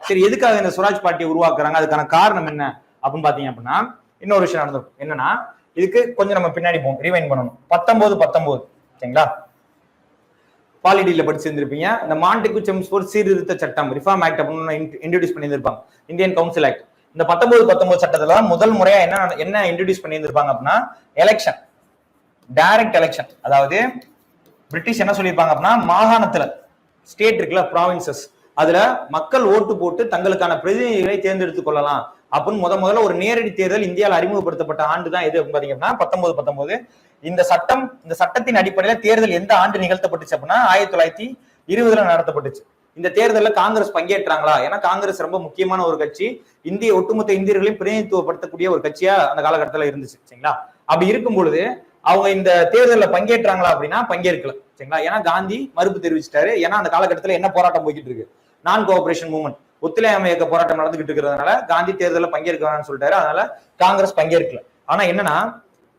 சரி, எதுக்காக இந்த சுவராஜ் பார்ட்டியை உருவாக்குறாங்க, அதுக்கான காரணம் என்ன அப்படின்னு பாத்தீங்க அப்படின்னா இன்னொரு விஷயம் நடந்திருக்கும். என்னன்னா, இதுக்கு கொஞ்சம் நம்ம பின்னாடி போவோம், ரிவைண்ட் பண்ணணும். 1919 சரிங்களா, பாலிடியில படிச்சிருந்திருப்பீங்க. இந்த மாண்டெகு செம்ஸ்போர்ட் சீர்திருத்த சட்டம், ரிஃபார்ம் ஆக்ட் அப்படின்னு இன்ட்ரோடியூஸ் பண்ணியிருந்திருப்பாங்க, இந்தியன் கவுன்சில் ஆக்ட். இந்த 1919 சட்டத்துல முதல் முறையா என்ன இன்ட்ரோடியூஸ் பண்ணியிருந்திருப்பாங்க அப்படின்னா எலெக்ஷன், டைரக்ட் எலெக்ஷன். அதாவது பிரிட்டிஷ் என்ன சொல்லியிருப்பாங்க அப்படின்னா, மாகாணத்துல ஸ்டேட் இருக்குல்ல, ப்ராவின்சஸ், அதுல மக்கள் ஓட்டு போட்டு தங்களுக்கான பிரதிநிதிகளை தேர்ந்தெடுத்துக் கொள்ளலாம் அப்படின்னு முதல்ல ஒரு நேரடி தேர்தல் இந்தியாவில் அறிமுகப்படுத்தப்பட்ட ஆண்டு தான் எது அப்படின்னு பாத்தீங்கன்னா 1919. இந்த சட்டத்தின் அடிப்படையில தேர்தல் எந்த ஆண்டு நிகழ்த்தப்பட்டுச்சு அப்படின்னா 1920 நடத்தப்பட்டுச்சு. இந்த தேர்தலில் காங்கிரஸ் பங்கேற்றாங்களா? ஏன்னா காங்கிரஸ் ரொம்ப முக்கியமான ஒரு கட்சி, ஒட்டுமொத்த இந்தியர்களையும் பிரதிநிதித்துவப்படுத்தக்கூடிய ஒரு கட்சியா அந்த காலகட்டத்தில் இருந்துச்சு சரிங்களா. அப்படி இருக்கும் பொழுது அவங்க இந்த தேர்தலில் பங்கேற்றாங்களா அப்படின்னா பங்கேற்கல சரிங்களா. ஏன்னா காந்தி மறுப்பு தெரிவிச்சிட்டாரு. ஏன்னா அந்த காலகட்டத்தில் என்ன போராட்டம் போய்கிட்டு இருக்கு, நான் கோஆபரேஷன் மூவ்மெண்ட், ஒத்துழையாமை இயக்க போராட்டம் நடந்துகிட்டு இருக்கிறதுனால காந்தி தேர்தலில் பங்கேற்க வேணாம்னு சொல்லிட்டாரு. அதனால காங்கிரஸ் பங்கேற்கல. ஆனா என்னன்னா,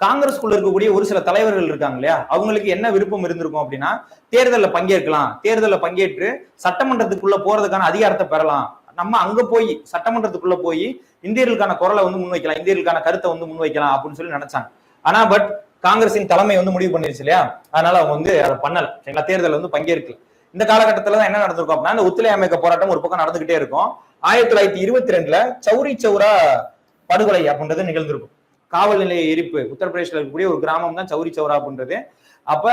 காங்கிரஸ்குள்ள இருக்கக்கூடிய ஒரு சில தலைவர்கள் இருக்காங்க இல்லையா, அவங்களுக்கு என்ன விருப்பம் இருந்திருக்கும் அப்படின்னா தேர்தலில் பங்கேற்கலாம், தேர்தலில் பங்கேற்று சட்டமன்றத்துக்குள்ள போறதுக்கான அதிகாரத்தை பெறலாம், நம்ம அங்க போய் சட்டமன்றத்துக்குள்ள போய் இந்தியர்களுக்கான குரலை முன்வைக்கலாம், இந்தியர்களுக்கான கருத்தை முன்வைக்கலாம் அப்படின்னு சொல்லி நினைச்சாங்க. ஆனா பட் காங்கிரசின் தலைமை முடிவு பண்ணிருச்சு இல்லையா, அதனால அவங்க அதை பண்ணல சரிங்களா, தேர்தலில் பங்கேற்கல. இந்த காலகட்டத்துல தான் என்ன நடந்திருக்கும் அப்படின்னா, இந்த ஒத்துழையாமை இயக்க போராட்டம் ஒரு பக்கம் நடந்துகிட்டே இருக்கும். 1922 சௌரி சௌரா படுகொலை அப்படின்றது நிகழ்ந்திருக்கும். காவல் நிலைய எரிப்பு, உத்தரப்பிரதேசில் இருக்கக்கூடிய ஒரு கிராமம் தான் சௌரி சௌரா அப்படின்றது. அப்ப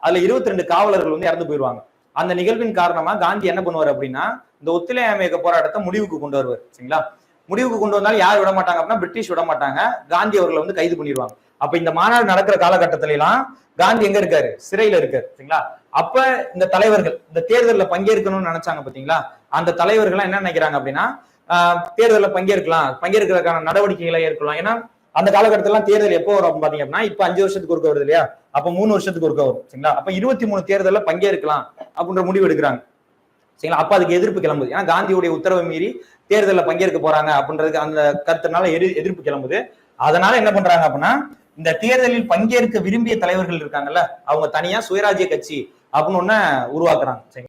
அதுல 22 காவலர்கள் இறந்து போயிடுவாங்க. அந்த நிகழ்வின் காரணமா காந்தி என்ன பண்ணுவார் அப்படின்னா, இந்த ஒத்துழையாமை இயக்க போராட்டத்தை முடிவுக்கு கொண்டு வருவார் சரிங்களா. முடிவுக்கு கொண்டு வந்தாலும் யார் விட மாட்டாங்க அப்படின்னா பிரிட்டிஷ் விட மாட்டாங்க, காந்தி அவர்களை கைது பண்ணிடுவாங்க. அப்ப இந்த மாநாடு நடக்கிற காலகட்டத்தில எல்லாம் காந்தி எங்க இருக்காரு, சிறையில இருக்காரு சரிங்களா. அப்ப இந்த தலைவர்கள் இந்த தேர்தலில் பங்கேற்கணும்னு நினைச்சாங்க பாத்தீங்களா, அந்த தலைவர்கள் என்ன நினைக்கிறாங்க அப்படின்னா தேர்தலில் பங்கேற்கிறதுக்கான நடவடிக்கைகளை ஏற்கலாம். ஏன்னா அந்த காலகட்டத்திலாம் தேர்தல் எப்போ வரும் பாத்தீங்க அப்படின்னா, இப்ப 5 வருஷத்துக்கு ஒருக்க வருது இல்லையா, அப்ப 3 வருஷத்துக்கு ஒருக்க வரும் சரிங்களா. அப்ப 23 தேர்தலில் பங்கேற்கலாம் அப்படின்ற முடிவு எடுக்கிறாங்க சரிங்களா. அப்ப அதுக்கு எதிர்ப்பு கிளம்புது. ஏன்னா காந்தியுடைய உத்தரவை மீறி தேர்தலில் பங்கேற்க போறாங்க அப்படின்றதுக்கு அந்த கருத்துனால எதிர்ப்பு கிளம்புது. அதனால என்ன பண்றாங்க அப்படின்னா, இந்த தேர்தலில் பங்கேற்க விரும்பிய தலைவர்கள் இருக்காங்கல்ல, அவங்க தனியா சுயராஜ்ய கட்சி அப்படின்னு ஒண்ணு உருவாக்குறாங்க.